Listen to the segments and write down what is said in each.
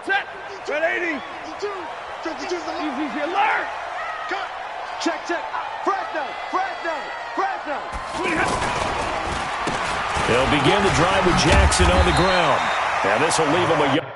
Set. Red 80. 52. Easy, alert. Cut. Check. Fresno. They'll begin the drive with Jackson on the ground. And this will leave him a yard.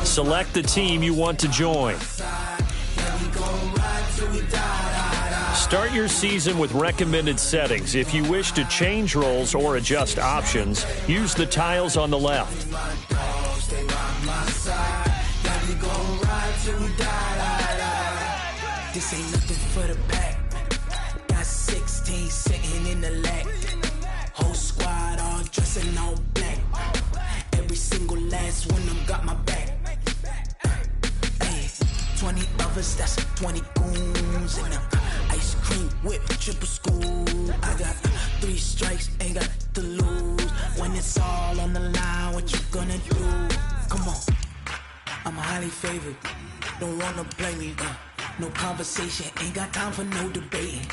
Select the team you want to join. Start your season with recommended settings. If you wish to change roles or adjust options, use the tiles on the left. This ain't nothing for the back. Got 16 sitting in the lag. Whole squad all dressing all black. Every single last one of them got my back. 20 of us, that's 20 goons in them. Ice cream whip, triple school. I got 3 strikes, ain't got to lose. When it's all on the line, what you gonna do? Come on, I'm highly favored. Don't wanna blame me, no conversation, ain't got time for no debating.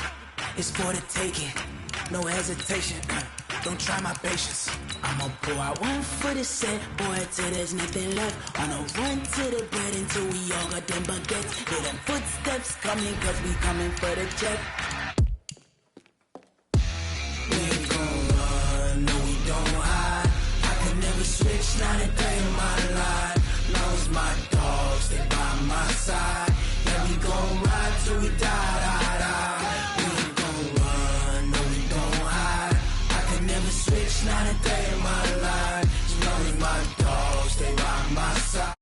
It's for the taking, no hesitation. Don't try my patience. I'ma pour out one for the set, boy, till there's nothing left. On a run to the bread until we all got them baguettes. Hear them footsteps coming, cause we coming for the check. We ain't gon' run, no we don't hide. I could never switch, not a day in my life. Long as my dogs, they by my side. Yeah, we gon' ride till we die. We ain't gon' run, no we don't hide. I could never switch, not a day in my life. As long as my dogs, they by my side.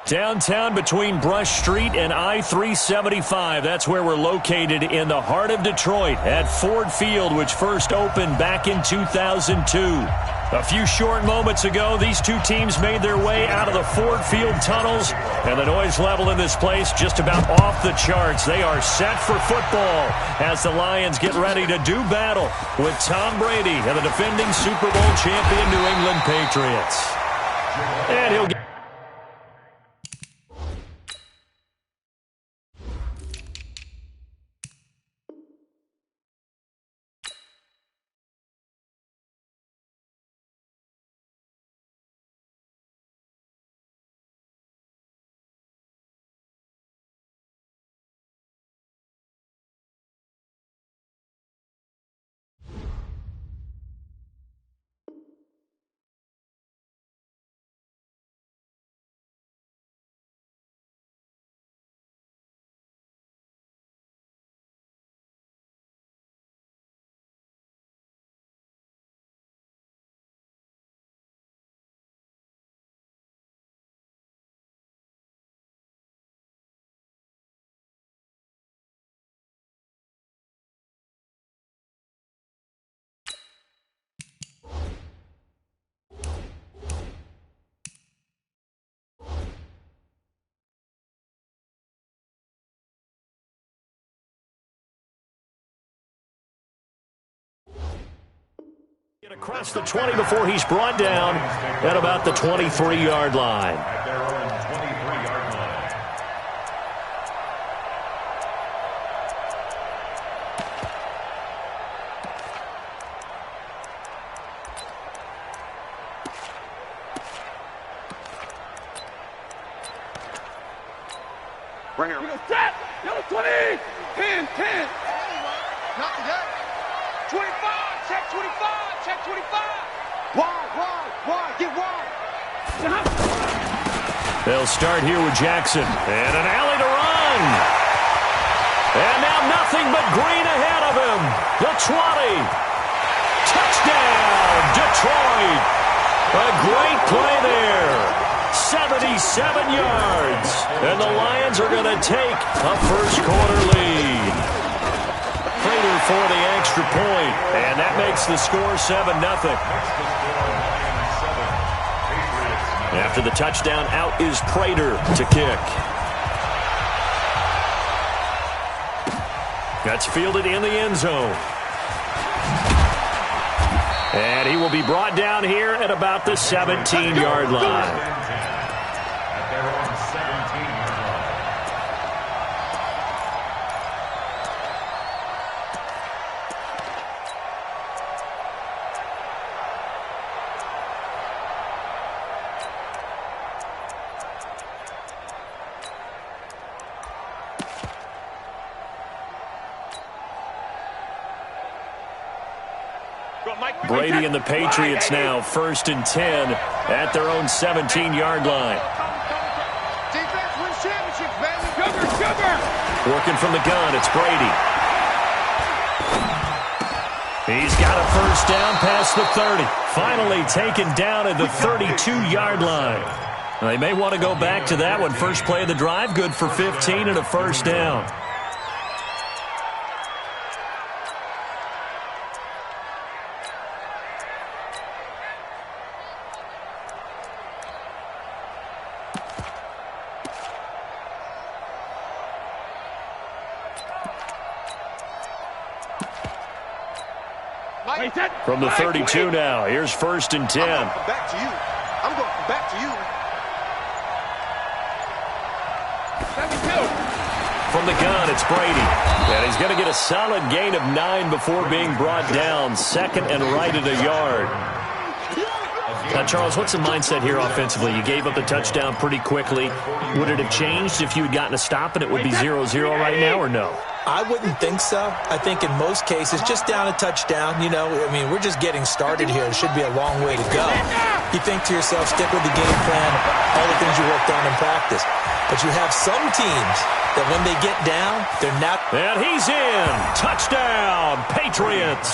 Downtown between Brush Street and I-375. That's where we're located in the heart of Detroit at Ford Field, which first opened back in 2002. A few short moments ago, these two teams made their way out of the Ford Field tunnels, and the noise level in this place just about off the charts. They are set for football as the Lions get ready to do battle with Tom Brady and the defending Super Bowl champion New England Patriots. And he'll get across the 20 before he's brought down at about the 23-yard line. Right here. We go set. Yellow 20. 10, 10. Not today. 25. Check 25. Check 25. Wide. Get wide. They'll start here with Jackson. And an alley to run. And now nothing but green ahead of him. The 20. Touchdown, Detroit. A great play there. 77 yards. And the Lions are going to take a first-quarter lead. Prater for the extra point. And that makes the score 7-0. After the touchdown, out is Prater to kick. That's fielded in the end zone. And he will be brought down here at about the 17-yard line. Brady and the Patriots now 1st and 10 at their own 17-yard line. Defense wins championships, baby. Sugar. Working from the gun, it's Brady. He's got a first down past the 30. Finally taken down at the 32-yard line. They may want to go back to that one. First play of the drive, good for 15 and a first down. From the 32 now, here's 1st and 10. Back to you. I'm going back to you. 72. From the gun, it's Brady. And he's going to get a solid gain of 9 before being brought down. 2nd and right at a yard. Now, Charles, what's the mindset here offensively? You gave up the touchdown pretty quickly. Would it have changed if you had gotten a stop and it would be 0-0 right now, or no? I wouldn't think so. I think in most cases, just down a touchdown, you know, I mean, we're just getting started here. It should be a long way to go. You think to yourself, stick with the game plan, all the things you worked on in practice. But you have some teams that when they get down, they're not. And he's in. Touchdown, Patriots.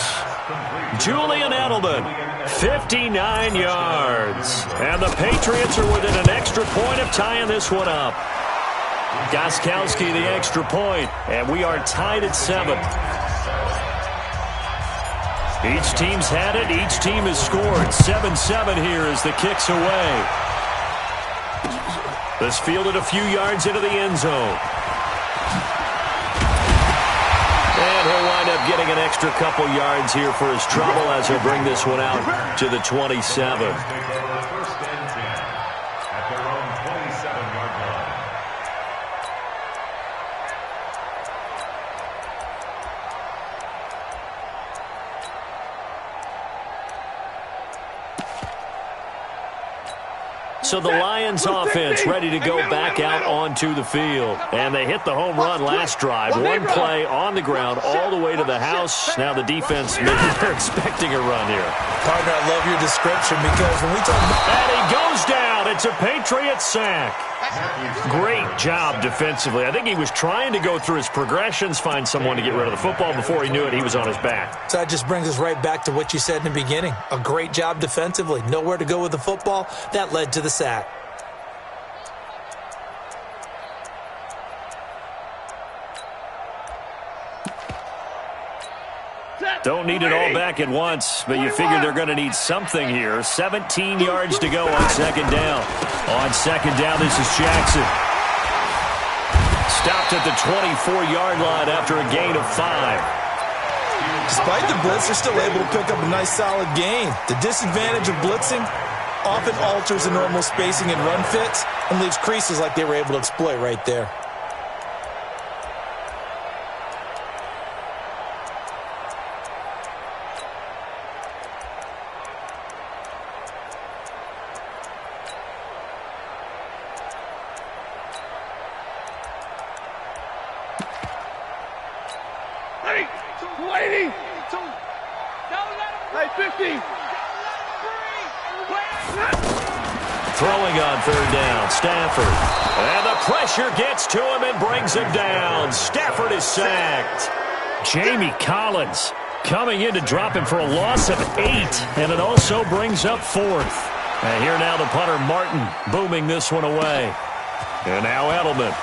Julian Edelman, 59 yards. And the Patriots are within an extra point of tying this one up. Gostkowski the extra point, and we are tied at 7. Each team's had it. Each team has scored. 7-7 here as the kick's away. This fielded a few yards into the end zone. And he'll wind up getting an extra couple yards here for his trouble as he'll bring this one out to the 27. So the Lions offense ready to go back out onto the field. And they hit the home run last drive. One play on the ground all the way to the house. Now the defense, maybe they're expecting a run here. Partner, I love your description because when we talk about... And he goes down. It's a Patriot sack. Great job defensively. I think he was trying to go through his progressions, find someone to get rid of the football. Before he knew it, he was on his back. So that just brings us right back to what you said in the beginning. A great job defensively. Nowhere to go with the football. That led to the sack. Don't need it all back at once, but you figure they're going to need something here. 17 yards to go on 2nd down. On 2nd down, this is Jackson. Stopped at the 24-yard line after a gain of 5. Despite the blitz, they're still able to pick up a nice solid gain. The disadvantage of blitzing often alters the normal spacing and run fits and leaves creases like they were able to exploit right there. 80. Hey, 50. Throwing on third down, Stafford. And the pressure gets to him and brings him down. Stafford is sacked. Jamie Collins coming in to drop him for a loss of 8, and it also brings up 4th. And here now the punter, Martin, booming this one away. And now Edelman.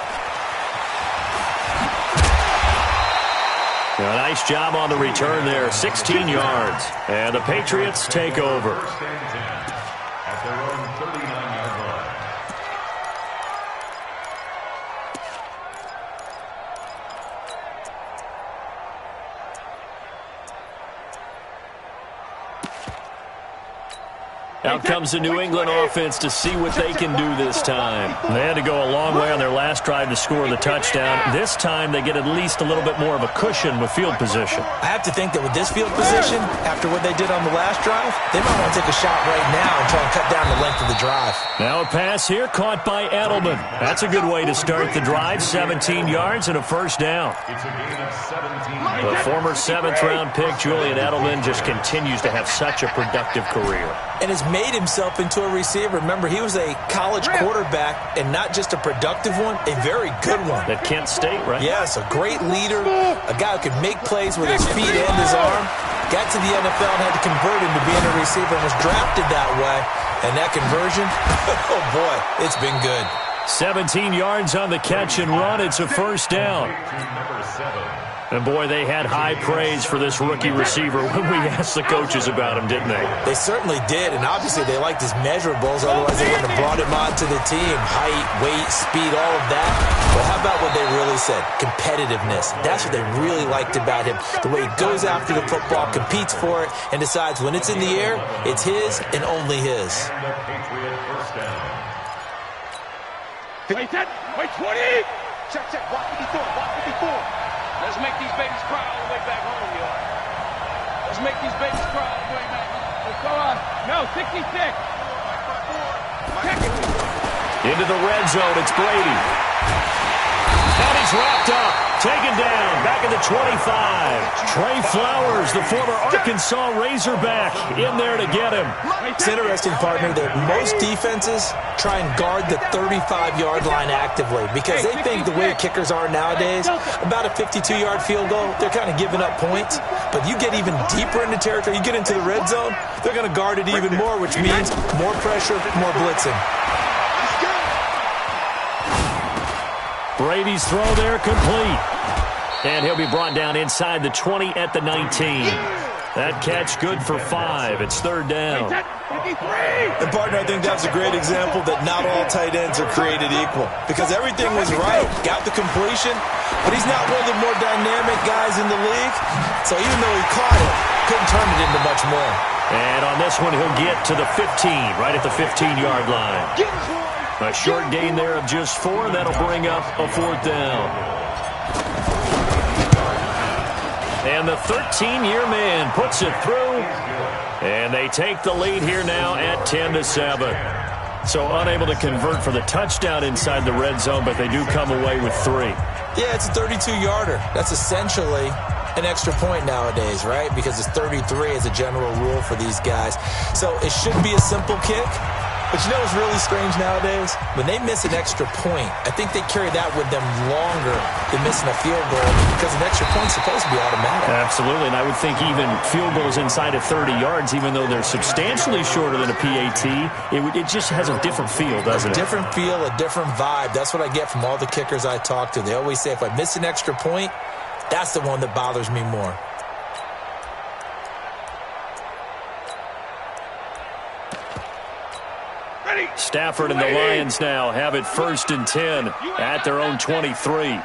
A nice job on the return there, 16 yards. And the Patriots take over. At their own 39-yard line. Out comes the New England offense to see what they can do this time. They had to go a long way on their last drive to score the touchdown. This time they get at least a little bit more of a cushion with field position. I have to think that with this field position, after what they did on the last drive, they might want to take a shot right now and try and cut down the length of the drive. Now a pass here caught by Edelman. That's a good way to start the drive. 17 yards and a first down. It's a gain of 17. The former 7th-round pick, Julian Edelman, just continues to have such a productive career. And has made himself into a receiver. Remember, he was a college quarterback, and not just a productive one, a very good one. At Kent State, right? Yes, a great leader, a guy who could make plays with his feet and his arm. Got to the NFL and had to convert him to being a receiver and was drafted that way. And that conversion, oh boy, it's been good. 17 yards on the catch and run. It's a first down. Number 7. And, boy, they had high praise for this rookie receiver when we asked the coaches about him, didn't they? They certainly did, and obviously they liked his measurables, otherwise they wouldn't have brought him onto the team. Height, weight, speed, all of that. But how about what they really said? Competitiveness. That's what they really liked about him. The way he goes after the football, competes for it, and decides when it's in the air, it's his and only his. And the Patriot first down. Wait, 20. Check. Walk 54. Let's make these babies cry all the way back home, yo. Let's make these babies cry all the way back home. Let's go on. No, 66. Into the red zone, it's Brady. And he's wrapped up, taken down, back at the 25. Trey Flowers, the former Arkansas Razorback, in there to get him. It's interesting, partner, that most defenses try and guard the 35-yard line actively because they think the way kickers are nowadays, about a 52-yard field goal, they're kind of giving up points. But you get even deeper into territory, you get into the red zone, they're going to guard it even more, which means more pressure, more blitzing. Brady's throw there complete. And he'll be brought down inside the 20 at the 19. That catch good for 5. It's third down. And, partner, I think that's a great example that not all tight ends are created equal because everything was right. Got the completion, but he's not one of the more dynamic guys in the league. So even though he caught it, couldn't turn it into much more. And on this one, he'll get to the 15, right at the 15-yard line. A short gain there of just 4. That'll bring up a fourth down. And the 13-year man puts it through. And they take the lead here now at 10-7. So unable to convert for the touchdown inside the red zone, but they do come away with 3. Yeah, it's a 32-yarder. That's essentially an extra point nowadays, right? Because it's 33 as a general rule for these guys. So it should be a simple kick. But you know what's really strange nowadays? When they miss an extra point, I think they carry that with them longer than missing a field goal because an extra point's supposed to be automatic. Absolutely, and I would think even field goals inside of 30 yards, even though they're substantially shorter than a PAT, it just has a different feel, doesn't it? A different feel, a different vibe. That's what I get from all the kickers I talk to. They always say if I miss an extra point, that's the one that bothers me more. Stafford and the Lions now have it 1st and 10 at their own 23.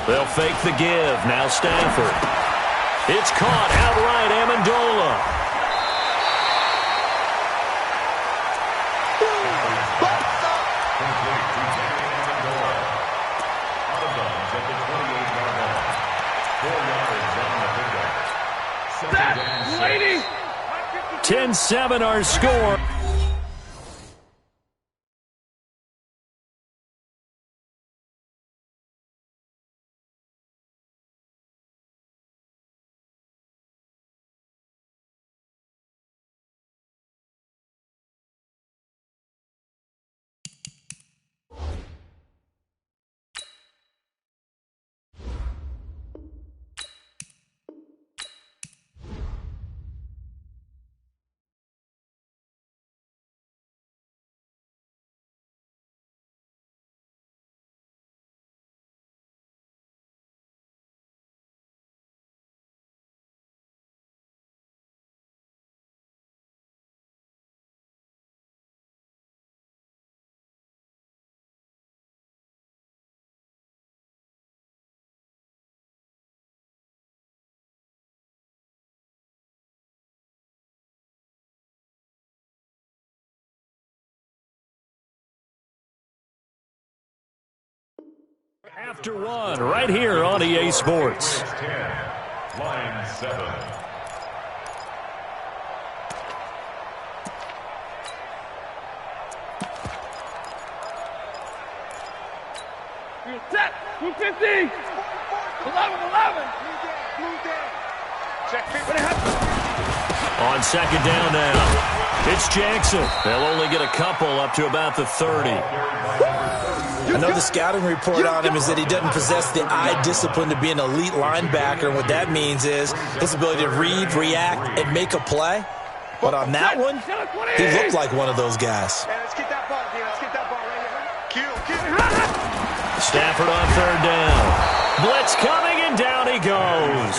They'll fake the give. Now Stafford. It's caught outright. Amendola. Out of bounds at the 28-yard line. 4 yards on the pickup. Second and 6. 10-7 our score. After one, right here on EA Sports. 10, line 7. Set. 250. 11. Check 50. On second down now, it's Jackson. They'll only get a couple up to about the 30. I know the scouting report on him is that he doesn't possess the eye discipline to be an elite linebacker. And what that means is his ability to read, react, and make a play. But on that one, he looked like one of those guys. Hey, let's get that ball, D. Let's get that ball right here. Kill. Stafford on third down. Blitz coming, and down he goes.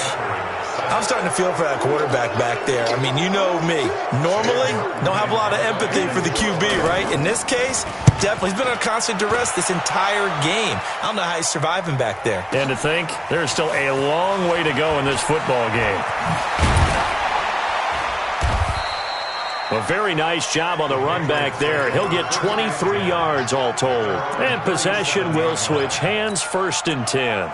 I'm starting to feel for that quarterback back there. I mean, you know me. Normally, don't have a lot of empathy for the QB, right? In this case, definitely. He's been on constant duress this entire game. I don't know how he's surviving back there. And to think, there's still a long way to go in this football game. A very nice job on the run back there. He'll get 23 yards all told. And possession will switch hands, 1st and 10.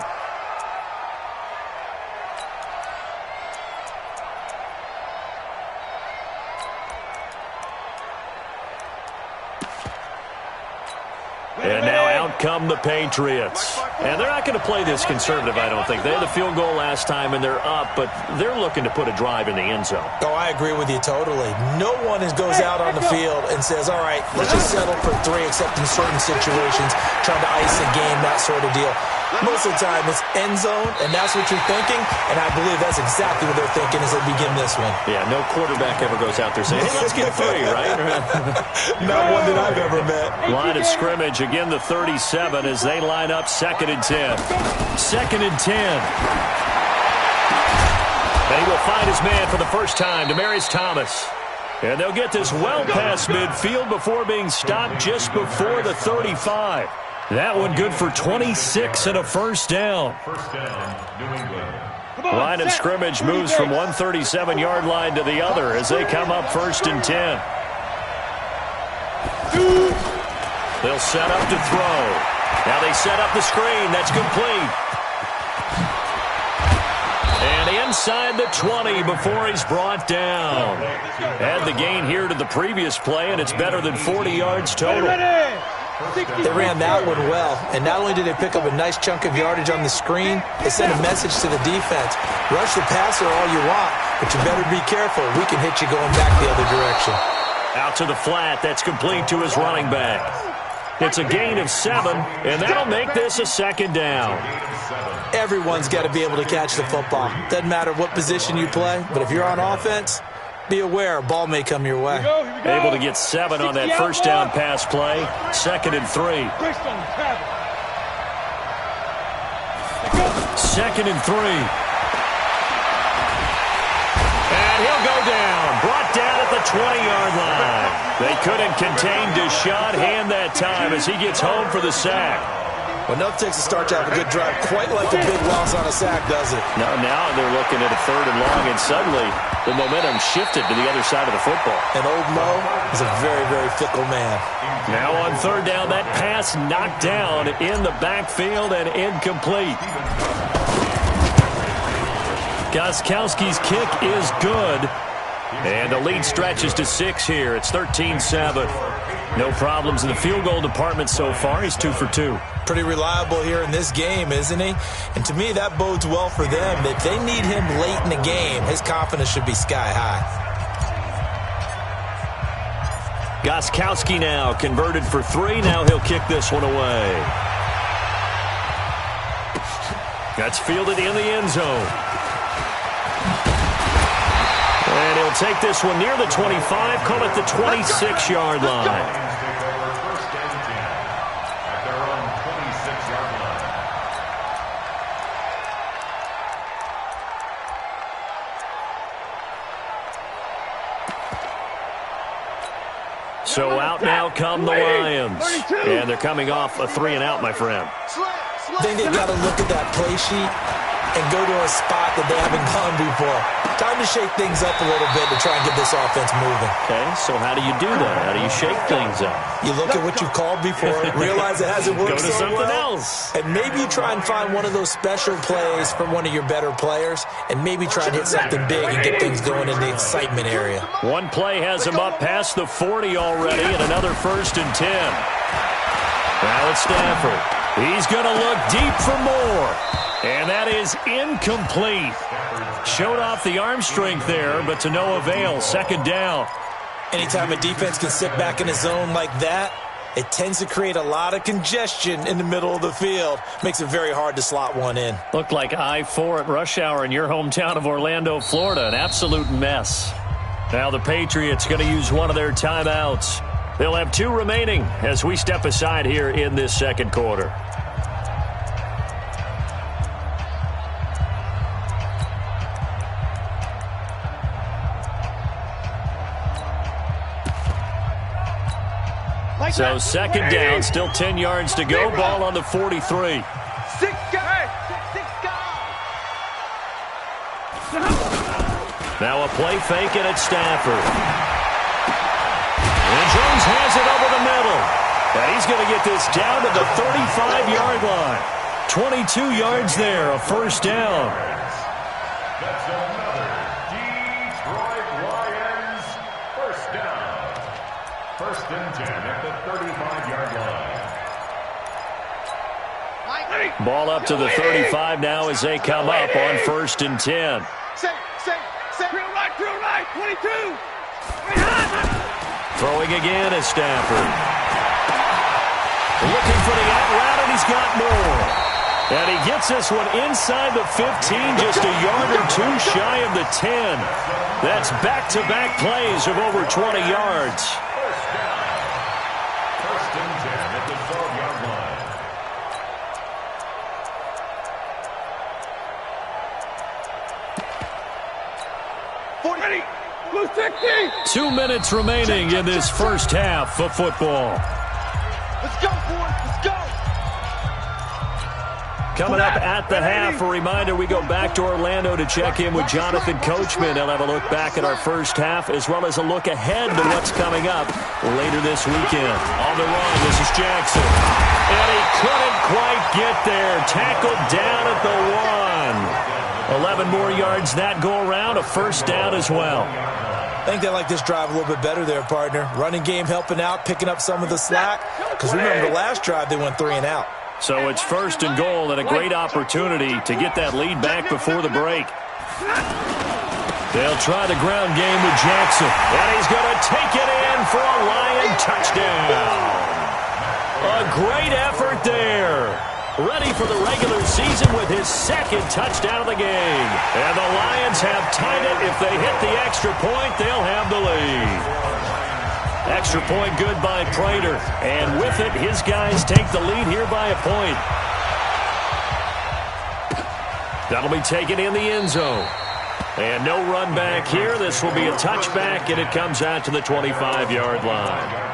And now out come the Patriots. And they're not going to play this conservative, I don't think. They had the field goal last time, and they're up, but they're looking to put a drive in the end zone. Oh, I agree with you totally. No one goes out on the field and says, all right, let's just settle for 3, except in certain situations, trying to ice a game, that sort of deal. Most of the time, it's end zone, and that's what you're thinking, and I believe that's exactly what they're thinking as they begin this one. Yeah, no quarterback ever goes out there saying, hey, let's get 3, right? Not one that I've ever met. Line of scrimmage, again the 37 as they line up 2nd and 10. 2nd and 10. And he will find his man for the first time, Demaryius Thomas. And they'll get this well past midfield before being stopped just before the 35. That one good for 26 and a first down. First down, New England. Line of scrimmage moves from one 37-yard line to the other as they come up 1st and 10. They'll set up to throw. Now they set up the screen. That's complete. And inside the 20 before he's brought down. Add the gain here to the previous play, and it's better than 40 yards total. They ran that one well, and not only did they pick up a nice chunk of yardage on the screen, they sent a message to the defense. Rush the passer all you want, but you better be careful. We can hit you going back the other direction. Out to the flat. That's complete to his running back. It's a gain of 7, and that'll make this a 2nd down. Everyone's got to be able to catch the football. Doesn't matter what position you play, but if you're on offense, be aware a ball may come your way. Able to get 7 on that first down pass play. 2nd and 3. 2nd and 3. And he'll go down. Brought down at the 20-yard line. They couldn't contain Deshaun Hand that time as he gets home for the sack. Well, nothing takes a start to have a good drive quite like a big loss on a sack, does it? Now they're looking at a 3rd and long, and suddenly the momentum shifted to the other side of the football. And old Mo is a very, very fickle man. Now on 3rd down, that pass knocked down in the backfield and incomplete. Gostkowski's kick is good. And the lead stretches to 6 here. It's 13-7. No problems in the field goal department so far. He's 2 for 2. Pretty reliable here in this game, isn't he? And to me, that bodes well for them. If they need him late in the game, his confidence should be sky high. Gostkowski now converted for 3. Now he'll kick this one away. That's fielded in the end zone. And he'll take this one near the 25, call it the 26-yard line. So out now come the Lions. And they're coming off a 3-and-out, my friend. I think they've got to look at that play sheet and go to a spot that they haven't gone before. Time to shake things up a little bit to try and get this offense moving. Okay, so how do you do that? How do you shake things up? You look at what you've called before, realize it hasn't worked Go to so something well, else. and maybe you try and find one of those special plays from one of your better players, and maybe try and hit something big and get things going in the excitement area. One play has him up past the 40 already, and another 1st and 10. Now it's Stafford. He's going to look deep for more. And that is incomplete. Showed off the arm strength there, but to no avail. 2nd down. Anytime a defense can sit back in a zone like that, it tends to create a lot of congestion in the middle of the field. Makes it very hard to slot one in. Looked like I-4 at rush hour in your hometown of Orlando, Florida. An absolute mess. Now the Patriots going to use one of their timeouts. They'll have 2 remaining as we step aside here in this 2nd quarter. So 2nd down, still 10 yards to go. Ball on the 43. 6 guys. 6 guys. Now a play fake, and it's Stafford. And Jones has it over the middle. And he's going to get this down to the 35-yard line. 22 yards there, a 1st down. That's another Detroit Lions 1st down. 1st and 10 at the 35-yard line. Ball up to the 35 now as they come up on 1st and 10. Say. Drill right, 22. Throwing again is Stafford. Looking for the out route, and he's got more. And he gets this one inside the 15, just a yard or 2 shy of the 10. That's back-to-back plays of over 20 yards. 1st down. 1st and 10 at the 12-yard line. 40. 2 minutes remaining in this 1st half of football. Let's go, boys. Let's go. Coming up at the half, a reminder, we go back to Orlando to check in with Jonathan Coachman. He'll have a look back at our 1st half, as well as a look ahead to what's coming up later this weekend. On the run, this is Jackson. And he couldn't quite get there. Tackled down at the 1. 11 more yards that go around, a 1st down as well. I think they like this drive a little bit better there, partner. Running game helping out, picking up some of the slack. Because remember, the last drive they went 3 and out. So it's 1st and goal, and a great opportunity to get that lead back before the break. They'll try the ground game with Jackson. And he's going to take it in for a Lion touchdown. A great effort there. Ready for the regular season with his 2nd touchdown of the game. And the Lions have tied it. If they hit the extra point, they'll have the lead. Extra point good by Prater. And with it, his guys take the lead here by a point. That'll be taken in the end zone. And no run back here. This will be a touchback, and it comes out to the 25-yard line.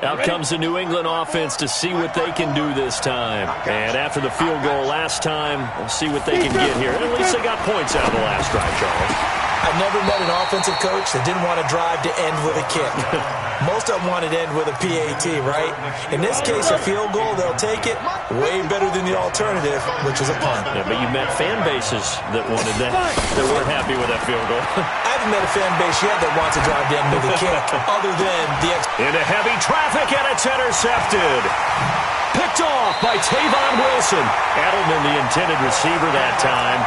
Out comes the New England offense to see what they can do this time. And after the field goal last time, we'll see what they can get here. At least they got points out of the last drive, Charles. I've never met an offensive coach that didn't want to drive to end with a kick. Most of them wanted to end with a PAT, right? In this case, a field goal, they'll take it. Way better than the alternative, which is a punt. Yeah, but you met fan bases that wanted that, that weren't happy with that field goal. I haven't met a fan base yet that wants to drive to end with a kick, other than the into heavy traffic, and it's intercepted. Picked off by Tavon Wilson. Edelman, the intended receiver that time.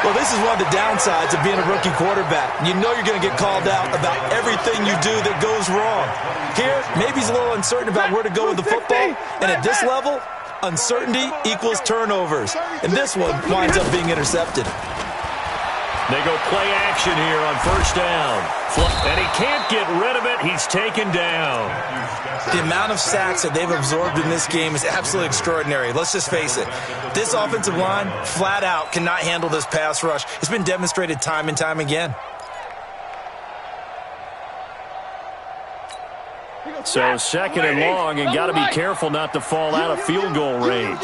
Well, this is one of the downsides of being a rookie quarterback. You know you're going to get called out about everything you do that goes wrong. Here, maybe he's a little uncertain about where to go with the football, and at this level, uncertainty equals turnovers. And this one winds up being intercepted. They go play action here on first down. And he can't get rid of it. He's taken down. The amount of sacks that they've absorbed in this game is absolutely extraordinary. Let's just face it. This offensive line, flat out, cannot handle this pass rush. It's been demonstrated time and time again. So second and long, and got to be careful not to fall out of field goal range.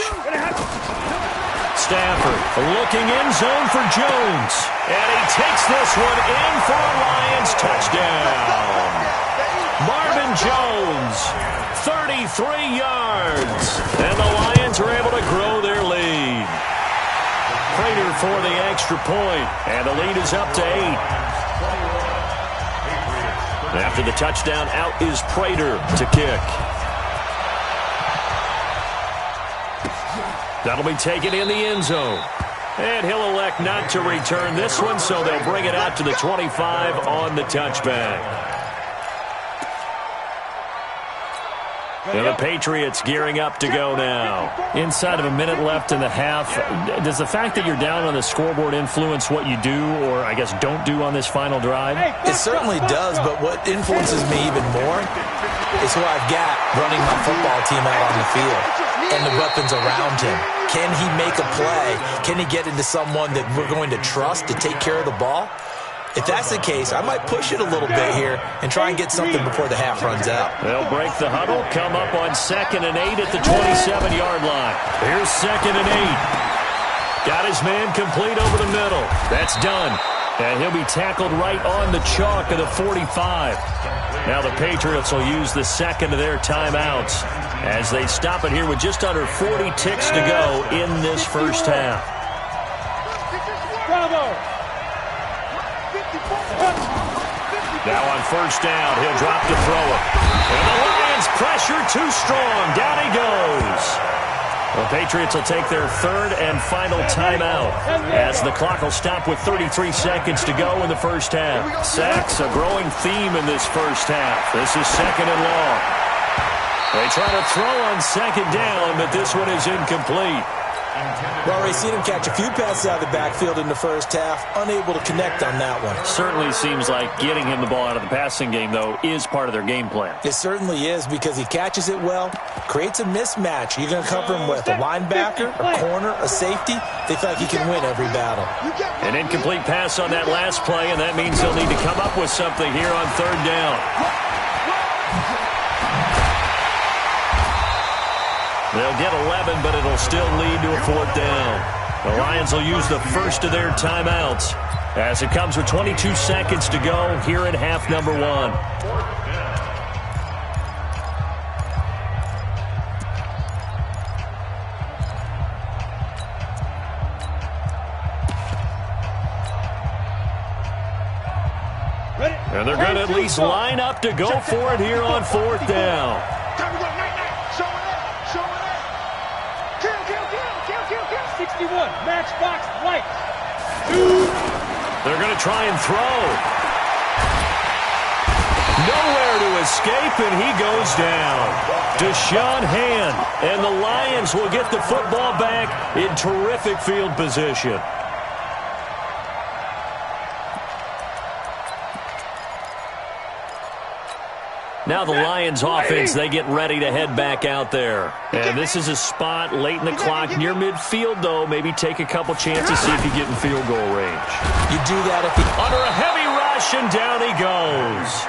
Stafford looking end zone for Jones. And he takes this one in for a Lions touchdown. Marvin Jones, 33 yards. And the Lions are able to grow their lead. Prater for the extra point. And the lead is up to 8. After the touchdown, out is Prater to kick. That'll be taken in the end zone. And he'll elect not to return this one, so they'll bring it out to the 25 on the touchback. And the Patriots gearing up to go now. Inside of a minute left in the half, does the fact that you're down on the scoreboard influence what you do, or I guess don't do on this final drive? It certainly does, but what influences me even more is who I've got running my football team out on the field and the weapons around him. Can he make a play? Can he get into someone that we're going to trust to take care of the ball? If that's the case, I might push it a little bit here and try and get something before the half runs out. They'll break the huddle, come up on 2nd and 8 at the 27-yard line. Here's 2nd and 8. Got his man complete over the middle. That's done. And he'll be tackled right on the chalk of the 45. Now the Patriots will use the second of their timeouts as they stop it here with just under 40 ticks to go in this first half. Bravo! Now on first down, he'll drop to throw it. And the Lions pressure too strong. Down he goes. The Patriots will take their third and final timeout as the clock will stop with 33 seconds to go in the first half. Sacks, a growing theme in this first half. This is 2nd and long. They try to throw on 2nd down, but this one is incomplete. Well, we've seen him catch a few passes out of the backfield in the first half, unable to connect on that one. Certainly seems like getting him the ball out of the passing game, though, is part of their game plan. It certainly is because he catches it well, creates a mismatch. You're going to cover him with a linebacker, a corner, a safety. They feel like he can win every battle. An incomplete pass on that last play, and that means they'll need to come up with something here on 3rd down. They'll get 11, but it'll still lead to a 4th down. The Lions will use the first of their timeouts as it comes with 22 seconds to go here in half number 1. And they're going to at least line up to go for it here on 4th down. 61, matchbox white. They're going to try and throw. Nowhere to escape, and he goes down. Deshaun Hand, and the Lions will get the football back in terrific field position. Now the Lions offense, they get ready to head back out there. And this is a spot late in the clock near midfield, though. Maybe take a couple chances, see if you get in field goal range. You do that if he... Under a heavy rush, and down he goes.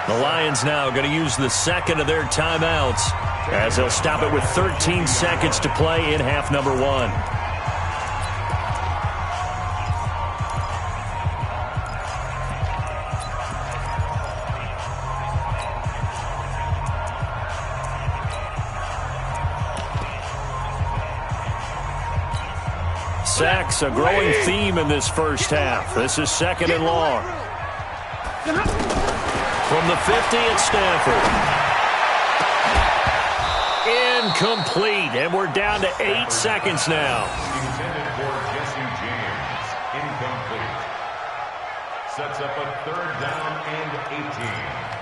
The Lions now going to use the second of their timeouts as they'll stop it with 13 seconds to play in half number 1. Sacks, a growing theme in this first half. This is 2nd and long. From the 50 at Stanford. Incomplete, and we're down to 8 seconds now. Intended for Jesse James. Incomplete. Sets up a 3rd down and 18.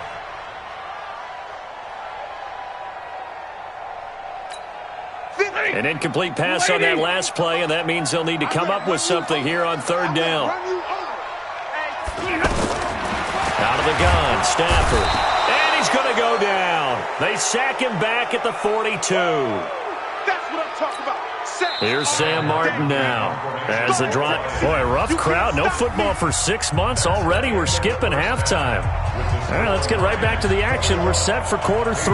An incomplete pass on that last play, and that means they'll need to come up with something here on 3rd down. Out of the gun, Stafford. And he's going to go down. They sack him back at the 42. That's what I'm talking about. Here's Sam Martin now. As the drive. Boy, rough crowd. No football for 6 months. Already we're skipping halftime. All right, let's get right back to the action. We're set for quarter 3.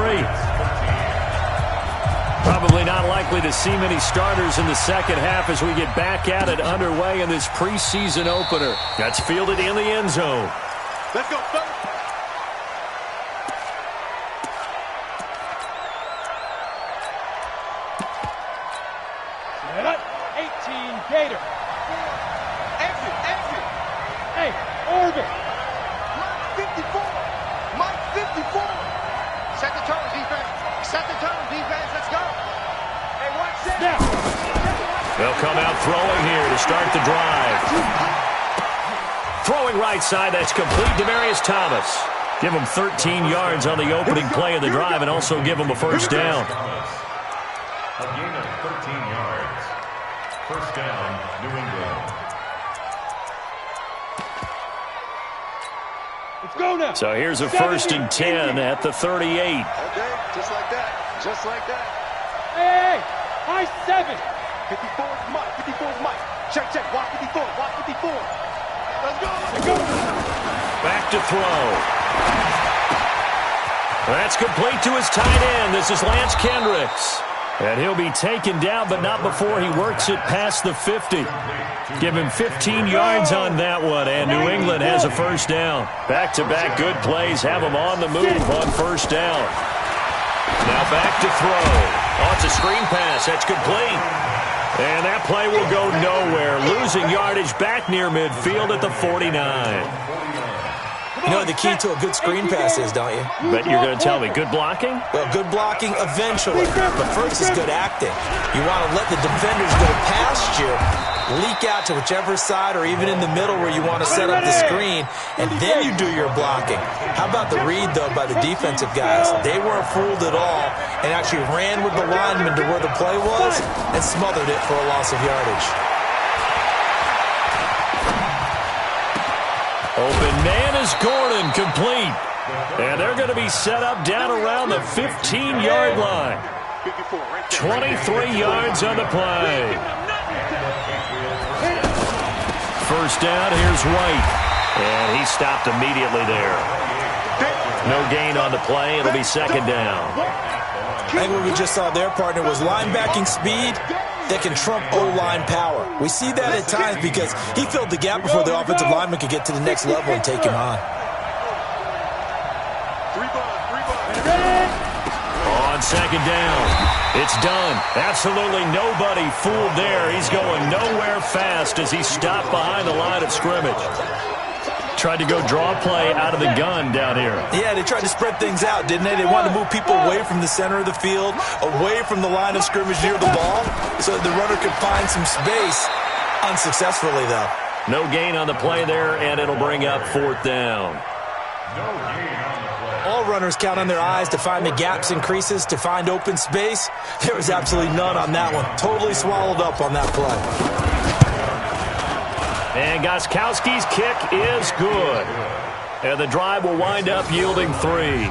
Probably not likely to see many starters in the second half as we get back at it underway in this preseason opener. That's fielded in the end zone. Let's go, son. Set up. 18 Gator. Exit. Hey, orbit. Mike 54. Mike 54. Set the tone, defense. Let's go. Hey, watch this. Now. They'll come out throwing here to start the drive. Throwing right side, that's complete. Demaryius Thomas. Give him 13 yards on the opening play of the drive and also give him a first down. A gain of 13 yards. First down, New England. Let's go now. So here's a 1st and 10 at the 38. Okay, just like that. Hey, high 7. 54 is Mike. Check. Watch 54. Let's go. Back to throw. That's complete to his tight end. This is Lance Kendricks. And he'll be taken down, but not before he works it past the 50. Give him 15 yards on that one, and New England has a first down. Back-to-back good plays have him on the move on first down. Now back to throw. Oh, it's a screen pass. That's complete. And that play will go nowhere. Losing yardage back near midfield at the 49. You know what the key to a good screen pass is, don't you? But you're going to tell me, good blocking? Well, good blocking eventually, but first is good acting. You want to let the defenders go past you, leak out to whichever side or even in the middle where you want to set up the screen, and then you do your blocking. How about the read, though, by the defensive guys? They weren't fooled at all and actually ran with the lineman to where the play was and smothered it for a loss of yardage. Open man is Gordon, complete. And they're going to be set up down around the 15-yard line. 23 yards on the play. First down, here's White. And he stopped immediately there. No gain on the play. It'll be second down. I think what we just saw their partner was linebacking speed that can trump O-line power. We see that at times because he filled the gap before the offensive lineman could get to the next level and take him on. On second down, it's done. Absolutely nobody fooled there. He's going nowhere fast as he stopped behind the line of scrimmage. Tried to go draw play out of the gun down here. Yeah, they tried to spread things out, didn't they? They wanted to move people away from the center of the field, away from the line of scrimmage near the ball, so that the runner could find some space. Unsuccessfully, though. No gain on the play there, and it'll bring up fourth down. No gain on the play. All runners count on their eyes to find the gaps and creases, to find open space. There was absolutely none on that one. Totally swallowed up on that play. And Gostkowski's kick is good. And the drive will wind up yielding 3.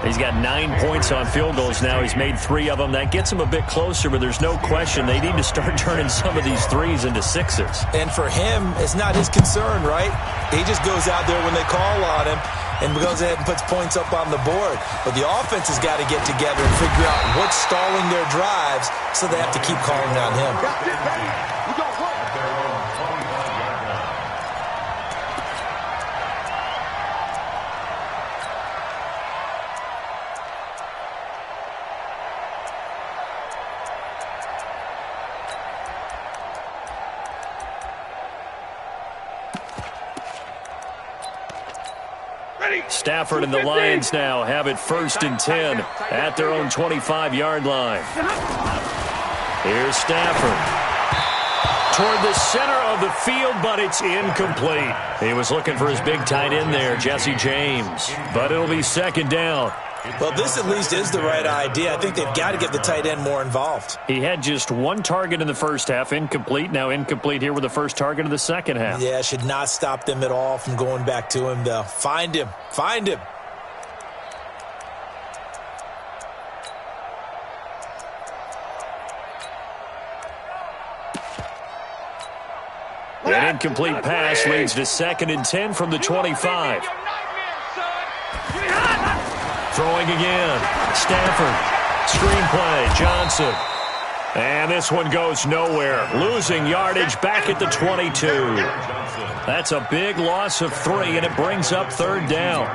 He's got 9 points on field goals now. He's made 3 of them. That gets him a bit closer, but there's no question they need to start turning some of these 3s into 6s. And for him, it's not his concern, right? He just goes out there when they call on him and goes ahead and puts points up on the board. But the offense has got to get together and figure out what's stalling their drives, so they have to keep calling on him. Stafford and the Lions now have it 1st and 10 at their own 25-yard line. Here's Stafford. Toward the center of the field, but it's incomplete. He was looking for his big tight end there, Jesse James. But it'll be second down. Well, this at least is the right idea. I think they've got to get the tight end more involved. He had just one target in the first half, incomplete. Now incomplete here with the first target of the second half. Yeah, should not stop them at all from going back to him, though. Find him. Find him. An incomplete pass leads to 2nd and 10 from the 25. Throwing again. Stafford. Screenplay. Johnson. And this one goes nowhere. Losing yardage back at the 22. That's a big loss of 3, and it brings up 3rd down.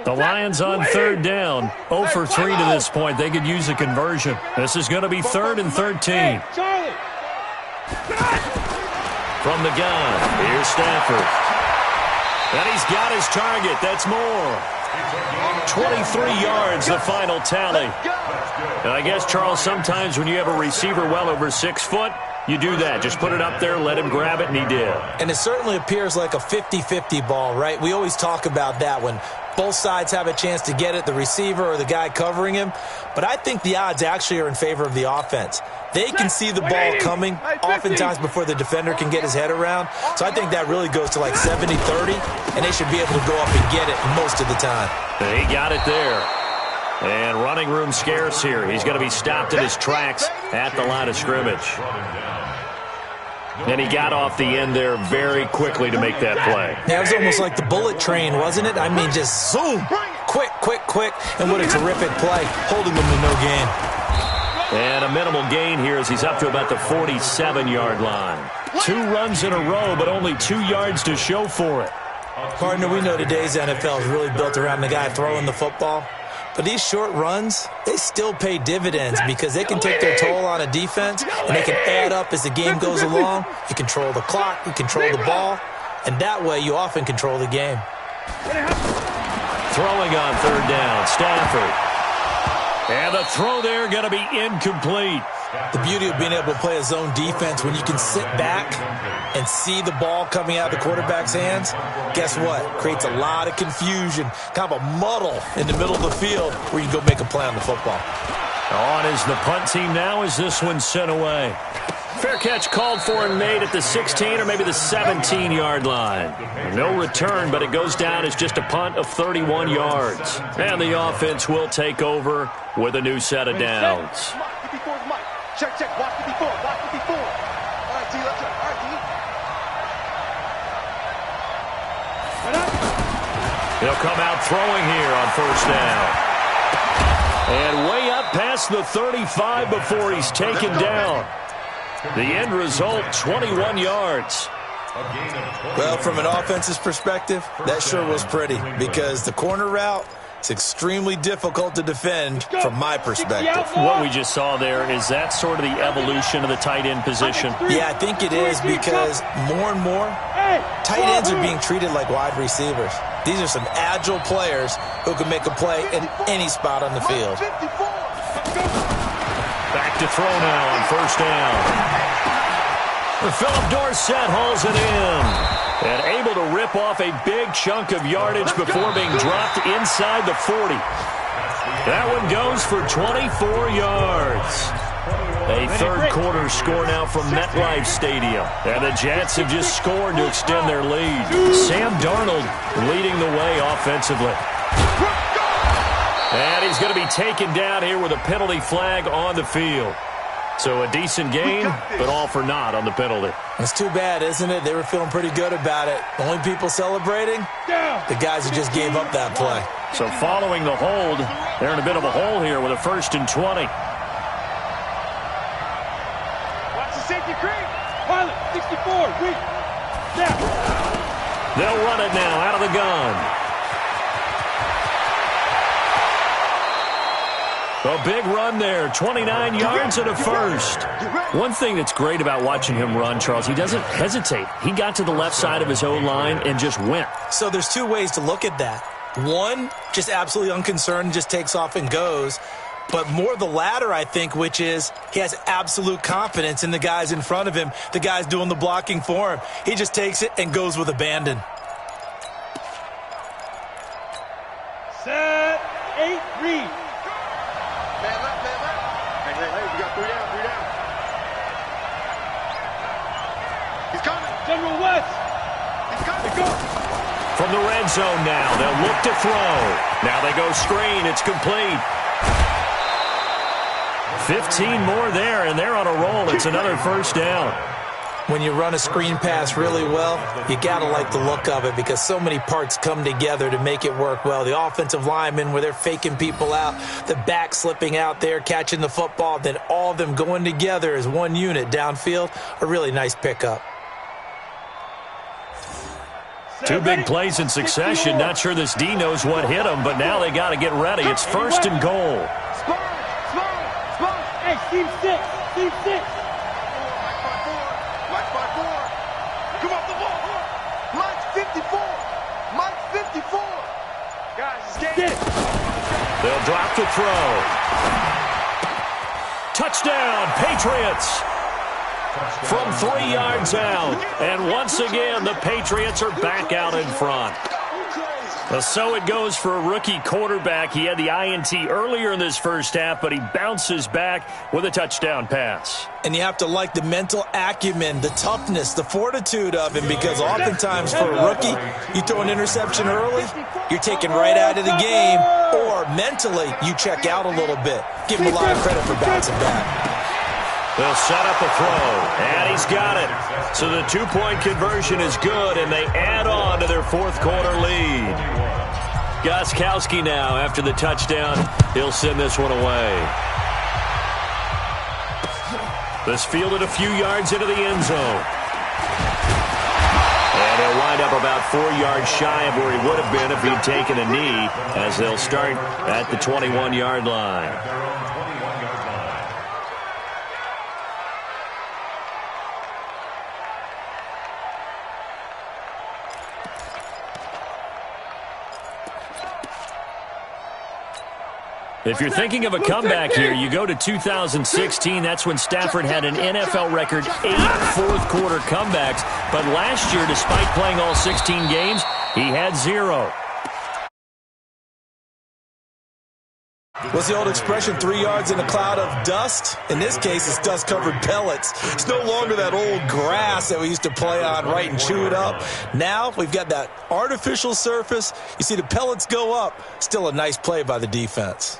The Lions on 3rd down. 0 for 3 to this point. They could use a conversion. This is going to be 3rd and 13. From the gun, here's Stafford. And he's got his target. That's more. 23 yards, the final tally. And I guess, Charles, sometimes when you have a receiver well over 6 foot, you do that. Just put it up there, let him grab it, and he did. And it certainly appears like a 50-50 ball, right? We always talk about that when both sides have a chance to get it, the receiver or the guy covering him. But I think the odds actually are in favor of the offense. They can see the ball coming oftentimes before the defender can get his head around. So I think that really goes to like 70-30, and they should be able to go up and get it most of the time. He got it there. And running room scarce here. He's going to be stopped in his tracks at the line of scrimmage. And he got off the end there very quickly to make that play. Yeah, it was almost like the bullet train, wasn't it? I mean, just zoom. Quick, quick, quick. And what a terrific play, holding them to no gain. And a minimal gain here as he's up to about the 47-yard line. 2 runs in a row, but only 2 yards to show for it. Partner, we know today's NFL is really built around the guy throwing the football. But these short runs, they still pay dividends because they can take their toll on a defense, and they can add up as the game goes along. You control the clock, you control the ball, and that way you often control the game. Throwing on 3rd down, Stafford. And the throw there going to be incomplete. The beauty of being able to play a zone defense when you can sit back and see the ball coming out of the quarterback's hands, guess what? Creates a lot of confusion, kind of a muddle in the middle of the field where you can go make a play on the football. On is the punt team now as this one's sent away. Fair catch called for and made at the 16 or maybe the 17-yard line. No return, but it goes down as just a punt of 31 yards. And the offense will take over with a new set of downs. Check, check, watch 54, watch 54. All right, D, let's go. All right, D. He'll come out throwing here on 1st down. And way up past the 35 before he's taken down. The end result, 21 yards. Well, from an offense's perspective, that sure was pretty because the corner route, it's extremely difficult to defend from my perspective. What we just saw there, is that sort of the evolution of the tight end position? Yeah, I think it is because more and more, tight ends are being treated like wide receivers. These are some agile players who can make a play in any spot on the field. Back to throw now on 1st down. Philip Dorsett hauls it in. And able to rip off a big chunk of yardage before being dropped inside the 40. That one goes for 24 yards. A 3rd quarter score now from MetLife Stadium. And the Jets have just scored to extend their lead. Sam Darnold leading the way offensively. And he's going to be taken down here with a penalty flag on the field. So a decent game, but all for naught on the penalty. It's too bad, isn't it? They were feeling pretty good about it. The only people celebrating, the guys who just gave up that play. So following the hold, they're in a bit of a hole here with a 1st and 20. Watch the safety creep. Pilot, 64, reach. Now. They'll run it now out of the gun. A big run there, 29 yards and a 1st. One thing that's great about watching him run, Charles, he doesn't hesitate. He got to the left side of his O-line and just went. So there's 2 ways to look at that. One, just absolutely unconcerned, just takes off and goes. But more the latter, I think, which is he has absolute confidence in the guys in front of him, the guys doing the blocking for him. He just takes it and goes with abandon. Set, 8, read. Man left, man left. Hey, we got 3 down, 3 down. He's coming. General West. He's coming. Go. From the red zone now, they'll look to throw. Now they go screen. It's complete. 15 more there, and they're on a roll. It's another first down. When you run a screen pass really well, you got to like the look of it because so many parts come together to make it work well. The offensive linemen, where they're faking people out, the back slipping out there, catching the football, then all of them going together as one unit downfield, a really nice pickup. Two big plays in succession. Not sure this D knows what hit him, but now they got to get ready. It's first and goal. Hey, team 6, team 6. Mike's by 4. Come off the ball. Mike's 54. Mike's 54. Guys, it's game. They'll drop to throw. Touchdown, Patriots. From 3 yards out. And once again, the Patriots are back out in front. So it goes for a rookie quarterback. He had the INT earlier in this first half, but he bounces back with a touchdown pass. And you have to like the mental acumen, the toughness, the fortitude of him, because oftentimes for a rookie, you throw an interception early, you're taken right out of the game, or mentally, you check out a little bit. Give him a lot of credit for bouncing back. They'll set up a throw, and he's got it. So the two-point conversion is good, and they add on to their fourth-quarter lead. Gostkowski now, after the touchdown, he'll send this one away. This fielded a few yards into the end zone. And he'll wind up about 4 yards shy of where he would have been if he'd taken a knee, as they'll start at the 21-yard line. If you're thinking of a comeback here, you go to 2016. That's when Stafford had an NFL record 8 fourth-quarter comebacks. But last year, despite playing all 16 games, he had 0. What's the old expression, 3 yards in a cloud of dust? In this case, it's dust-covered pellets. It's no longer that old grass that we used to play on, right, and chew it up. Now we've got that artificial surface. You see the pellets go up. Still a nice play by the defense.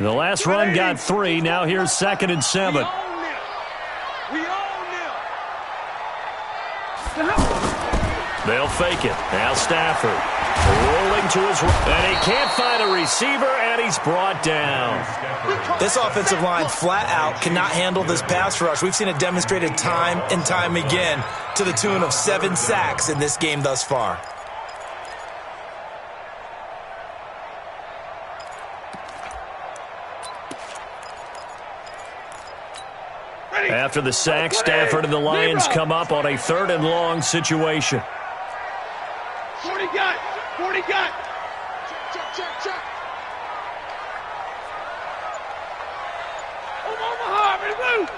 The last run got 3. Now here's 2nd and 7. They'll fake it. Now Stafford rolling to his right. And he can't find a receiver, and he's brought down. This offensive line flat out cannot handle this pass rush. We've seen it demonstrated time and time again to the tune of 7 sacks in this game thus far. After the sack, Stafford and the Lions come up on a 3rd and long situation. 40 got. Check. Omaha, ready to move.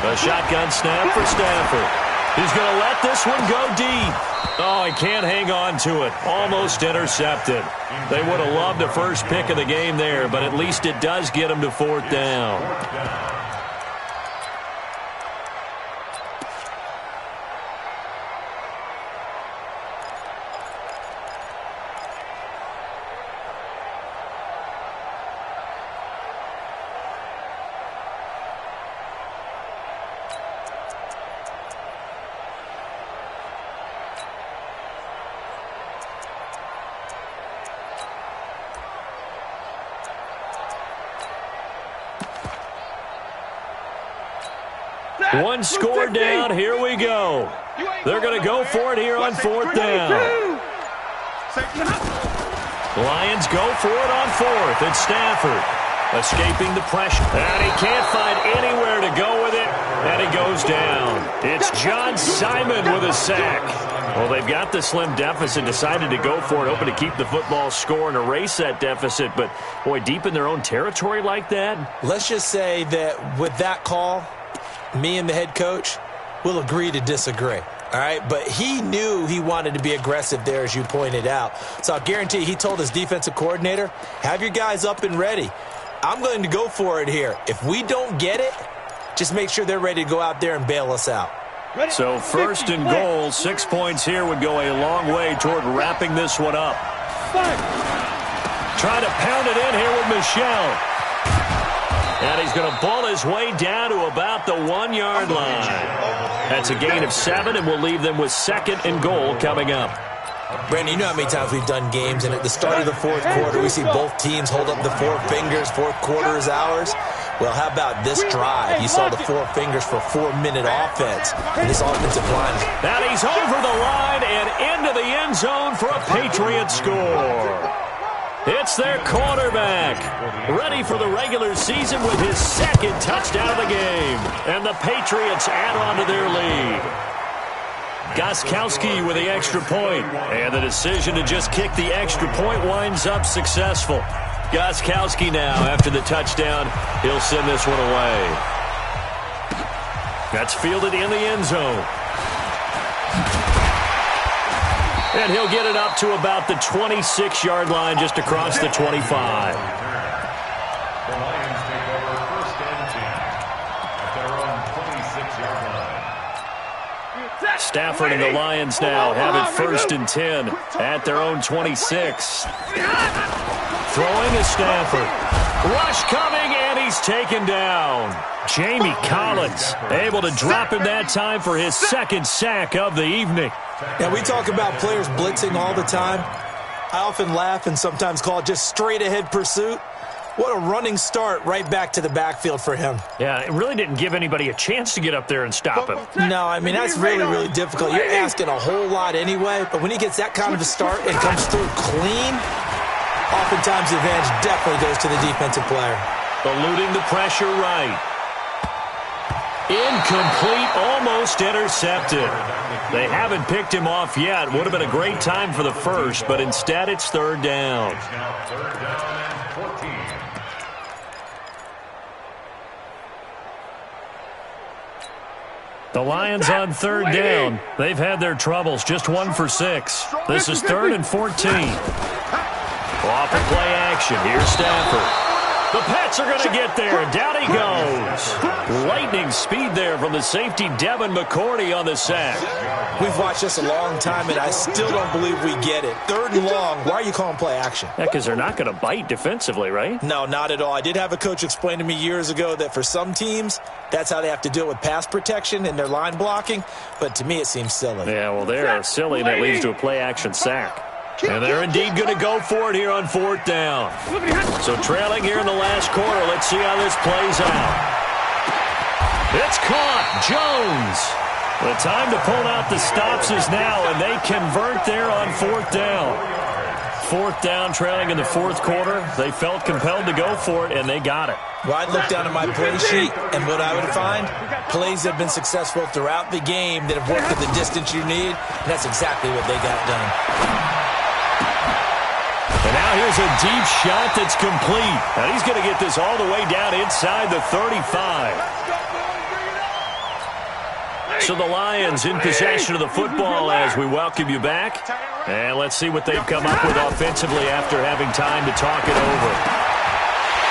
A shotgun snap for Stafford. He's going to let this one go deep. Oh, he can't hang on to it. Almost intercepted. They would have loved the first pick of the game there, but at least it does get him to 4th down. One score down. Here we go. They're going to go for it here on 4th down. Lions go for it on 4th. It's Stafford escaping the pressure. And he can't find anywhere to go with it. And he goes down. It's John Simon with a sack. Well, they've got the slim deficit, decided to go for it, hoping to keep the football score and erase that deficit. But, boy, deep in their own territory like that. Let's just say that with that call, me and the head coach will agree to disagree. All right, but he knew he wanted to be aggressive there, as you pointed out. So I'll guarantee he told his defensive coordinator, have your guys up and ready. I'm going to go for it here. If we don't get it, just make sure they're ready to go out there and bail us out. So first and goal, 6 points here would go a long way toward wrapping this one up. Trying to pound it in here with Michel. And he's going to ball his way down to about the 1 yard line. That's a gain of 7, and we'll leave them with second and goal coming up. Brandon, you know how many times we've done games, and at the start of the fourth quarter, we see both teams hold up the 4 fingers, fourth quarter is ours. Well, how about this drive? You saw the 4 fingers for 4-minute offense, and this offensive line. And he's over the line and into the end zone for a Patriot score. It's their quarterback, ready for the regular season with his second touchdown of the game. And the Patriots add on to their lead. Gostkowski with the extra point. And the decision to just kick the extra point winds up successful. Gostkowski now, after the touchdown, he'll send this one away. That's fielded in the end zone. And he'll get it up to about the 26-yard line, just across the 25. The Lions take over first and 10 at their own 26-yard line. Stafford and the Lions now have it first and 10 at their own 26. Throwing is Stafford. Rush coming, and he's taken down. Jamie Collins able to drop him that time for his second sack of the evening. Now, we talk about players blitzing all the time. I often laugh and sometimes call it just straight-ahead pursuit. What a running start right back to the backfield for him. Yeah, it really didn't give anybody a chance to get up there and stop him. No, I mean, that's really, really difficult. You're asking a whole lot anyway, but when he gets that kind of a start and comes through clean, oftentimes the advantage definitely goes to the defensive player. Eluding the pressure right. Incomplete, almost intercepted. They haven't picked him off yet. Would have been a great time for the first, but instead it's third down. It's now third down and 14. The Lions on third down. They've had their troubles, just 1 for 6. This is third and 14. Off the play action. Here's Stafford. The Pats are going to get there. Down he goes. Lightning speed there from the safety, Devin McCourty, on the sack. We've watched this a long time, and I still don't believe we get it. Third and long. Why are you calling play action? Yeah, because they're not going to bite defensively, right? No, not at all. I did have a coach explain to me years ago that for some teams, that's how they have to deal with pass protection and their line blocking. But to me, it seems silly. Yeah, well, they're silly, and that leads to a play action sack. And they're indeed going to go for it here on fourth down. So trailing here in the last quarter. Let's see how this plays out. It's caught. Jones. The time to pull out the stops is now, and they convert there on fourth down. Fourth down, trailing in the fourth quarter. They felt compelled to go for it, and they got it. Well, I'd look down at my play sheet, and what I would find, plays that have been successful throughout the game that have worked at the distance you need, and that's exactly what they got done. And now here's a deep shot that's complete. And he's going to get this all the way down inside the 35. So the Lions in possession of the football as we welcome you back. And let's see what they've come up with offensively after having time to talk it over.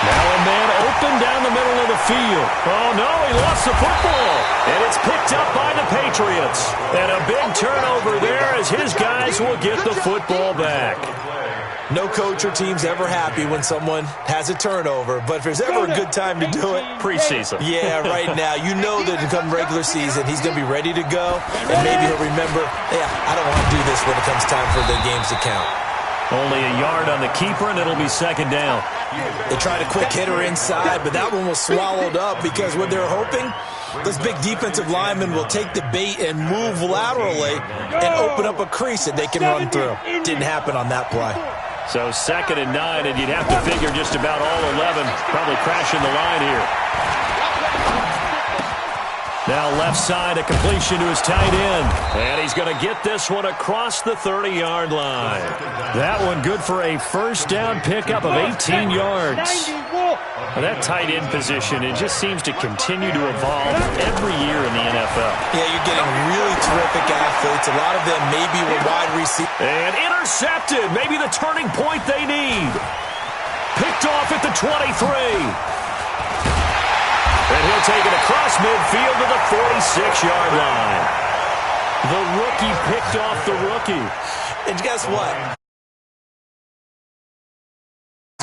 Now a man open down the middle of the field. Oh, no, he lost the football. And it's picked up by the Patriots. And a big turnover there as his guys will get the football back. No coach or team's ever happy when someone has a turnover, but if there's ever a good time to do it, preseason. Yeah, right now. You know that come regular season, he's going to be ready to go, and maybe he'll remember, yeah, I don't want to do this when it comes time for the games to count. Only a yard on the keeper, and it'll be second down. They tried a quick hitter inside, but that one was swallowed up because what they're hoping, those big defensive linemen will take the bait and move laterally and open up a crease that they can run through. Didn't happen on that play. So second and 9, and you'd have to figure just about all 11 probably crashing the line here. Now left side, a completion to his tight end. And he's going to get this one across the 30-yard line. That one good for a first down pickup of 18 yards. Well, that tight end position, it just seems to continue to evolve every year in the NFL. Yeah, you're getting really terrific athletes. A lot of them maybe were wide receivers. And intercepted. Maybe the turning point they need. Picked off at the 23. And he'll take it across midfield to the 46-yard line. The rookie picked off the rookie. And guess what?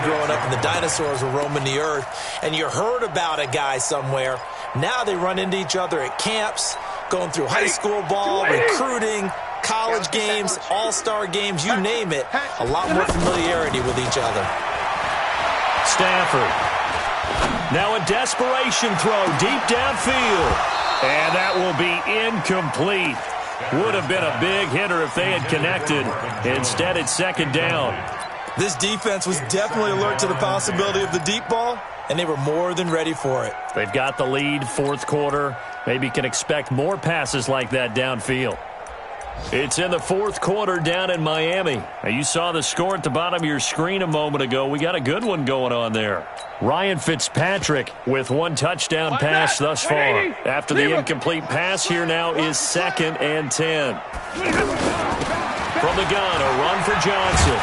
Growing up and the dinosaurs were roaming the earth, and you heard about a guy somewhere. Now they run into each other at camps, going through high school ball, recruiting, college games, all-star games, you name it. A lot more familiarity with each other. Stafford. Now a desperation throw deep downfield. And that will be incomplete. Would have been a big hitter if they had connected. Instead, it's second down. This defense was definitely alert to the possibility of the deep ball, and they were more than ready for it. They've got the lead, fourth quarter. Maybe can expect more passes like that downfield. It's in the fourth quarter down in Miami. Now, you saw the score at the bottom of your screen a moment ago. We got a good one going on there. Ryan Fitzpatrick with one touchdown pass thus far. After the incomplete pass, here now is 2nd and 10. From the gun, a run for Johnson.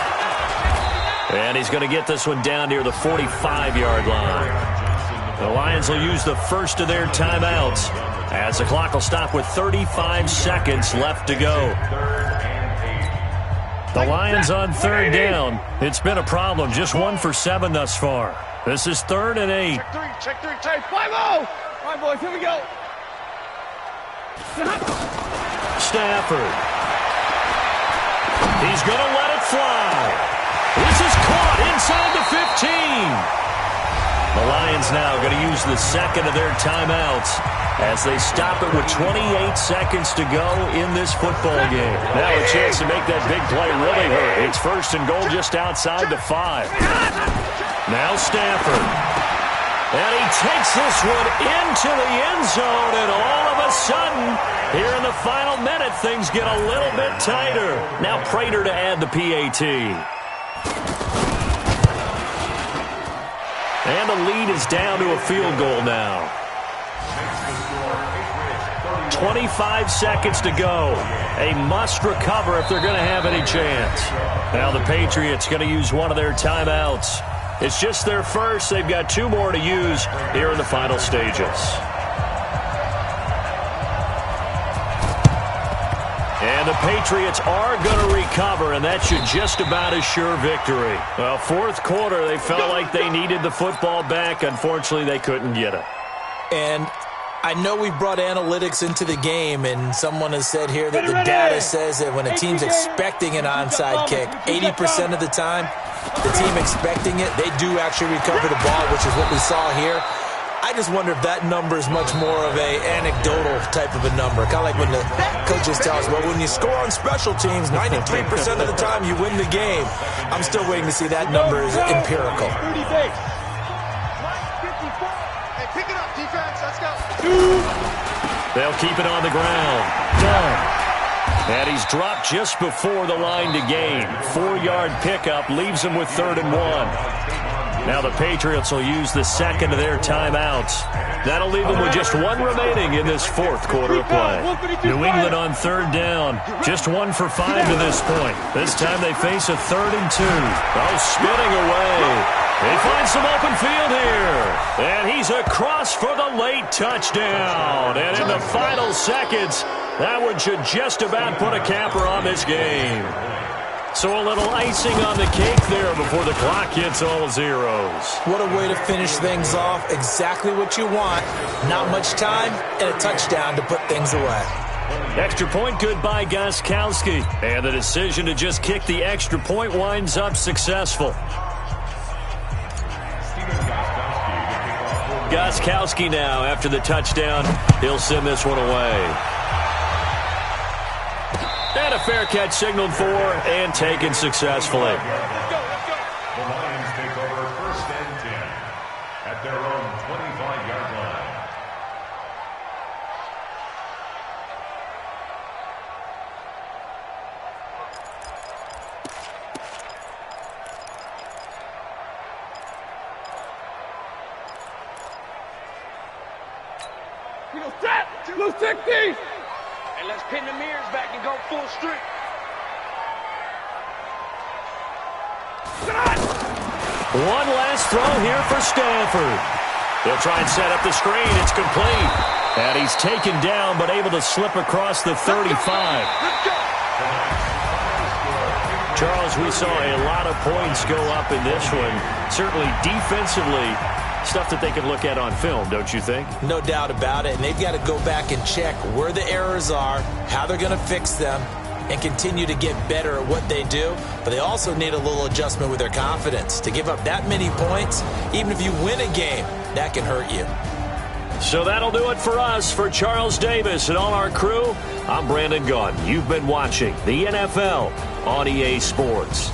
And he's going to get this one down near the 45-yard line. The Lions will use the first of their timeouts as the clock will stop with 35 seconds left to go. The Lions on third down. It's been a problem. Just 1 for 7 thus far. This is 3rd and 8. Check 3, 5-0. All right, boys, here we go. Stafford. He's going to let it fly. This is caught inside the 15. The Lions now going to use the second of their timeouts as they stop it with 28 seconds to go in this football game. Now a chance to make that big play really hurt. It's 1st and goal just outside the 5. Now Stafford. And he takes this one into the end zone, and all of a sudden, here in the final minute, things get a little bit tighter. Now Prater to add the PAT. And the lead is down to a field goal now. 25 seconds to go. A must recover if they're going to have any chance. Now the Patriots going to use one of their timeouts. It's just their first. They've got 2 more to use here in the final stages. And the Patriots are going to recover, and that should just about assure victory. Well, fourth quarter, they felt like they needed the football back. Unfortunately, they couldn't get it. And I know we brought analytics into the game, and someone has said here that the data says that when a team's expecting an onside kick, 80% of the time, the team expecting it, they do actually recover the ball, which is what we saw here. I just wonder if that number is much more of a anecdotal type of a number. Kind of like when the coaches tell us, well, when you score on special teams, 93% of the time you win the game. I'm still waiting to see that number is empirical. Hey, pick it up, defense. Let's go. They'll keep it on the ground. Done. And he's dropped just before the line to gain. 4-yard pickup leaves him with 3rd and 1. Now the Patriots will use the second of their timeouts. That'll leave them with just 1 remaining in this fourth quarter of play. New England on third down. Just 1 for 5 to this point. This time they face a 3rd and 2. Oh, spinning away. He finds some open field here. And he's across for the late touchdown. And in the final seconds, that one should just about put a capper on this game. So a little icing on the cake there before the clock hits all zeros. What a way to finish things off. Exactly what you want. Not much time and a touchdown to put things away. Extra point good by Gostkowski. And the decision to just kick the extra point winds up successful. Gostkowski now after the touchdown. He'll send this one away. And a fair catch signaled for and taken successfully. The Lions take over 1st and 10 at their own 25-yard line. Blue 60. And let's pin the mirrors back and go full strength. One last throw here for Stanford. They'll try and set up the screen. It's complete. And he's taken down, but able to slip across the 35. Let's go. Charles, we saw a lot of points go up in this one. Certainly defensively, stuff that they can look at on film, don't you think? No doubt about it. And they've got to go back and check where the errors are, how they're going to fix them, and continue to get better at what they do. But they also need a little adjustment with their confidence. To give up that many points, even if you win a game, that can hurt you. So that'll do it for us. For Charles Davis and all our crew, I'm Brandon Gaudin. You've been watching the NFL on EA Sports.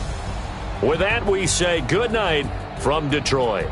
With that, we say good night from Detroit.